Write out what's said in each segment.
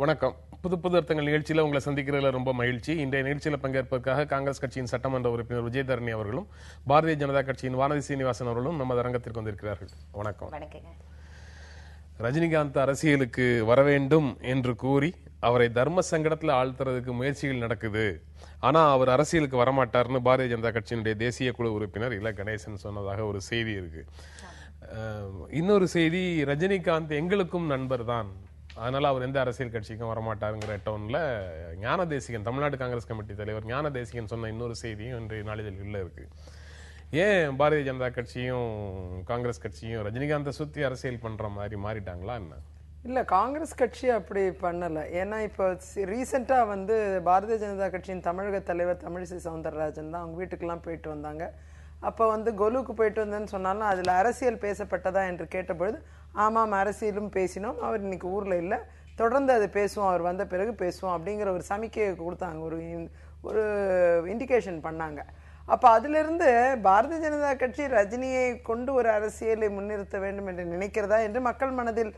வணக்கம். புது புது அர்த்தங்கள் நிகழ்ச்சியில் உங்களை சந்திக்கிறதுல ரொம்ப மகிழ்ச்சி. இன்றைய நிகழ்ச்சியில் பங்கேற்பதற்காக காங்கிரஸ் கட்சியின் சட்டமன்ற உறுப்பினர் விஜயதரணி அவர்களும் பாரதிய ஜனதா கட்சியின் வானதி சீனிவாசன் அவர்களும் நம்ம அரங்கத்திற்கு வந்திருக்கிறார்கள். வணக்கம். ரஜினிகாந்த் அரசியலுக்கு வர வேண்டும் என்று கூறி அவரை தர்ம சங்கடத்தில் ஆழ்த்துறதுக்கு முயற்சிகள் நடக்குது. ஆனா அவர் அரசியலுக்கு வரமாட்டார்னு பாரதிய ஜனதா கட்சியினுடைய தேசிய குழு உறுப்பினர் இல கணேசன் சொன்னதாக ஒரு செய்தி இருக்கு. இன்னொரு செய்தி, ரஜினிகாந்த் எங்களுக்கும் நண்பர் தான், அதனால அவர் எந்த அரசியல் கட்சிக்கும் வரமாட்டாருங்கிற டோன்ல ஞான தேசிகன், தமிழ்நாடு காங்கிரஸ் கமிட்டி தலைவர் ஞான தேசிகன் சொன்ன இன்னொரு செய்தியும் இன்றைய நாளிதழ்களில் இருக்கு. ஏன் பாரதிய ஜனதா கட்சியும் காங்கிரஸ் கட்சியும் ரஜினிகாந்தை சுத்தி அரசியல் பண்ற மாதிரி மாறிட்டாங்களா என்ன? இல்ல, காங்கிரஸ் கட்சி அப்படி பண்ணல. ஏன்னா இப்போ ரீசெண்டா பாரதிய ஜனதா கட்சியின் தமிழக தலைவர் தமிழிசை சவுந்தரராஜன் தான் அவங்க வீட்டுக்கெல்லாம் போயிட்டு வந்தாங்க. அப்போ கொலுக்கு போயிட்டு வந்தேன்னு சொன்னாலும் அதில் அரசியல் பேசப்பட்டதா என்று கேட்டபொழுது ஆமாம், அரசியலும் பேசினோம், அவர் இன்னைக்கு ஊரில் இல்லை, தொடர்ந்து அது பேசுவோம், அவர் வந்த பிறகு பேசுவோம் அப்படிங்கிற ஒரு சமிக்கையை கொடுத்தாங்க, ஒரு இண்டிகேஷன் பண்ணாங்க. அப்போ அதிலிருந்து பாரதிய ஜனதா கட்சி ரஜினியை கொண்டு ஒரு அரசியலை முன்னிறுத்த வேண்டும் என்று நினைக்கிறதா என்று மக்கள் மனதில்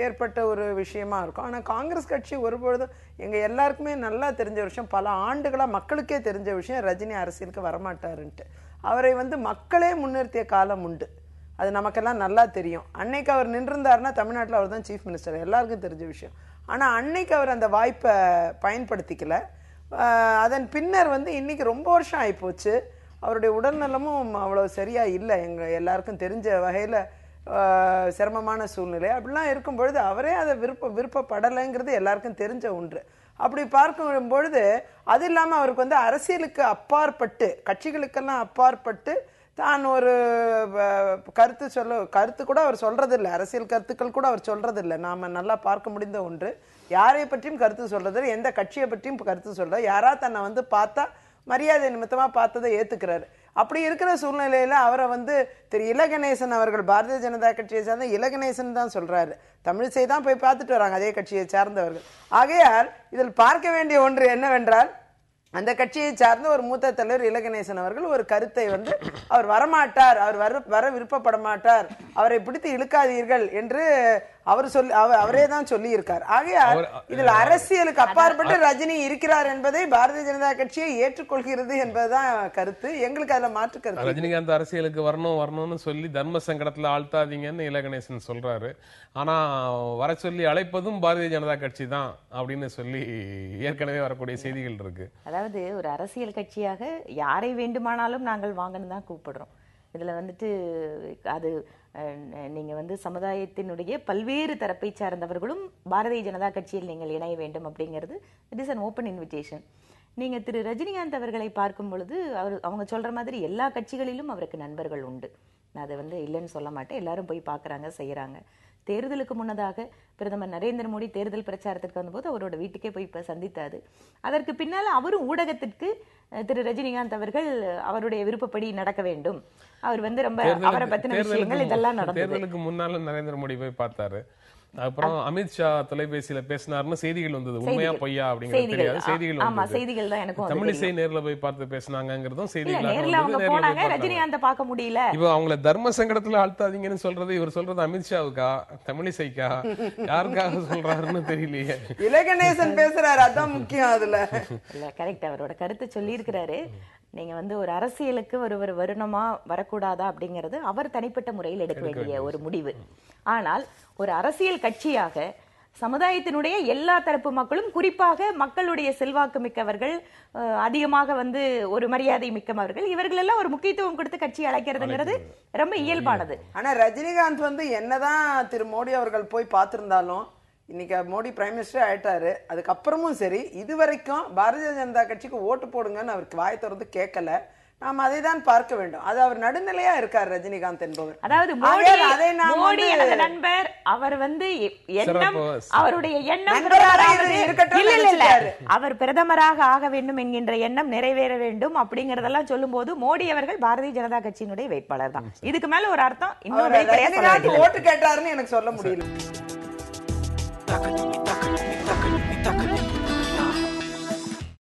ஏற்பட்ட ஒரு விஷயமா இருக்கும். ஆனால் காங்கிரஸ் கட்சி ஒருபொழுதும் எங்கள் எல்லாருக்குமே நல்லா தெரிஞ்ச விஷயம், பல ஆண்டுகளாக மக்களுக்கே தெரிஞ்ச விஷயம், ரஜினி அரசியலுக்கு வரமாட்டாருன்ட்டு. அவரை மக்களே முன்னிறுத்திய காலம் உண்டு, அது நமக்கெல்லாம் நல்லா தெரியும். அன்னைக்கு அவர் நின்றிருந்தாருன்னா தமிழ்நாட்டில் அவர் தான் சீஃப் மினிஸ்டர், எல்லாருக்கும் தெரிஞ்ச விஷயம். ஆனால் அன்னைக்கு அவர் அந்த வாய்ப்பை பயன்படுத்திக்கல. அதன் பின்னர் இன்னைக்கு ரொம்ப வருஷம் ஆகிப்போச்சு, அவருடைய உடல்நலமும் அவ்வளோ சரியா இல்லை, எங்கள் எல்லாருக்கும் தெரிஞ்ச வகையில் சிரமமான சூழ்நிலை. அப்படிலாம் இருக்கும் பொழுது அவரே அதை விருப்பப்படலைங்கிறது எல்லாருக்கும் தெரிஞ்ச ஒன்று. அப்படி பார்க்கும் பொழுது அது இல்லாமல் அவருக்கு அரசியலுக்கு அப்பாற்பட்டு, கட்சிகளுக்கெல்லாம் அப்பாற்பட்டு தான் ஒரு கருத்து கூட அவர் சொல்றதில்லை, அரசியல் கருத்துக்கள் கூட அவர் சொல்றதில்லை. நாம நல்லா பார்க்க முடிந்த ஒன்று. யாரை பற்றியும் கருத்து சொல்றது, எந்த கட்சியை பற்றியும் கருத்து சொல்றது, யாரா தன்னை பார்த்தா மரியாதை நிமித்தமா பார்த்ததை ஏத்துக்கிறாரு. அப்படி இருக்கிற சூழ்நிலையில அவரை திரு இல கணேசன் அவர்கள், பாரதிய ஜனதா கட்சியை சார்ந்த இல கணேசன் தான் சொல்றாரு, தமிழிசை தான் போய் பார்த்துட்டு வராங்க அதே கட்சியை சார்ந்தவர்கள். ஆகையால் இதில் பார்க்க வேண்டிய ஒன்று என்னவென்றால், அந்த கட்சியை சார்ந்த ஒரு மூத்த தலைவர் இல கணேசன் அவர்கள் ஒரு கருத்தை அவர் வரமாட்டார், அவர் வர விருப்பப்பட மாட்டார், அவரை பிடித்து இழுக்காதீர்கள் என்று அவரே தான் சொல்லி இருக்கார். ஆகையால் இதில் அரசியலுக்கு அப்பாற்பட்டு ரஜினி இருக்கிறார் என்பதை பாரதிய ஜனதா கட்சியை ஏற்றுக்கொள்கிறது என்பதுதான் கருத்து. எங்களுக்கு அதுல மாற்று கருத்து. ரஜினிகாந்த் அரசியலுக்கு வரணும்னு சொல்லி தர்ம சங்கடத்துல ஆழ்த்தாதீங்கன்னு இல கணேசன் சொல்றாரு. ஆனா வர சொல்லி அழைப்பதும் பாரதிய ஜனதா கட்சி தான் அப்படின்னு சொல்லி ஏற்கனவே வரக்கூடிய செய்திகள் இருக்கு. அதாவது ஒரு அரசியல் கட்சியாக யாரை வேண்டுமானாலும் நாங்கள் வாங்கன்னு தான் கூப்பிடுறோம். இதுல அது நீங்க சமுதாயத்தினுடைய பல்வேறு தரப்பை சார்ந்தவர்களும் பாரதிய ஜனதா கட்சியில் நீங்கள் இணைய வேண்டும் அப்படிங்கிறது it is an open invitation. நீங்க திரு ரஜினிகாந்த் அவர்களை பார்க்கும் பொழுது அவங்க சொல்ற மாதிரி எல்லா கட்சிகளிலும் அவருக்கு நண்பர்கள் உண்டு. நான் அதை இல்லைன்னு சொல்ல மாட்டேன், எல்லாரும் போய் பார்க்குறாங்க, செய்யறாங்க. தேர்தலுக்கு முன்னதாக பிரதமர் நரேந்திர மோடி தேர்தல் பிரச்சாரத்திற்கு வந்தபோது அவரோட வீட்டுக்கே போய் சந்தித்தாரு. அதற்கு பின்னால அவரும் ஊடகத்திற்கு திரு ரஜினிகாந்த் அவர்கள் அவருடைய விருப்பப்படி நடக்க வேண்டும், அவர் ரொம்ப அவரை பத்தின விஷயங்கள் இதெல்லாம் நடந்தது. தேர்தலுக்கு முன்னால நரேந்திர மோடி போய் பார்த்தாரு. அப்புறம் அமித்ஷா தொலைபேசியில பேசினாருன்னு செய்திகள் வந்தது. உண்மையா பொய்யா அப்படிங்கிறது தெரியாது, செய்திகள் தான் எனக்கு தமிழிசை நேர்ல போய் பார்த்து பேசினாங்கிறதும் செய்திகள். ரஜினிகாந்த் பார்க்க முடியல. இப்போ அவங்கள தர்ம சங்கடத்துல ஆழ்த்தாதீங்கன்னு சொல்றது இவர் சொல்றது அமித்ஷாவுக்கா தமிழிசைக்கா யாருக்காக சொல்றாருன்னு தெரியலையே. இல கணேசன் பேசுறாரு, அதான் முக்கியம். அதுல இல்ல, கரெக்ட், அவரோட கருத்து சொல்லி இருக்கிறாரு. நீங்க ஒரு அரசியலுக்கு ஒருவர் வரணுமா வரக்கூடாதா அப்படிங்கிறது அவர் தனிப்பட்ட முறையில் எடுக்க வேண்டிய ஒரு முடிவு. ஆனால் ஒரு அரசியல் கட்சியாக சமுதாயத்தினுடைய எல்லா தரப்பு மக்களும், குறிப்பாக மக்களுடைய செல்வாக்கு மிக்கவர்கள், அதிகமாக ஒரு மரியாதை மிக்கவர்கள், இவர்கள் எல்லாம் ஒரு முக்கியத்துவம் கொடுத்து கட்சி அழைக்கிறதுங்கிறது ரொம்ப இயல்பானது. ஆனா ரஜினிகாந்த் என்னதான் திரு மோடி அவர்கள் போய் பார்த்திருந்தாலும், இன்னைக்கு மோடி பிரைம் மினிஸ்டர் ஆயிட்டாரு, அதுக்கப்புறமும் சரி இதுவரைக்கும் பாரதிய ஜனதா கட்சிக்கு ஓட்டு போடுங்கன்னு அவருக்கு வாய் திறந்து கேட்கல. நாம் அதை தான் பார்க்க வேண்டும். அது அவர் நடுநிலையா இருக்கார் ரஜினிகாந்த் என்பவர். அதாவது மோடி எனது நண்பர், அவர் எண்ணம், அவருடைய எண்ணம் அவர் பிரதமராக ஆக வேண்டும் என்கின்ற எண்ணம் நிறைவேற வேண்டும் அப்படிங்கறதெல்லாம் சொல்லும் போது மோடி அவர்கள் பாரதிய ஜனதா கட்சியினுடைய வேட்பாளர் தான். இதுக்கு மேல ஒரு அர்த்தம் இன்னொரு ஓட்டு கேட்டாருன்னு எனக்கு சொல்ல முடியல.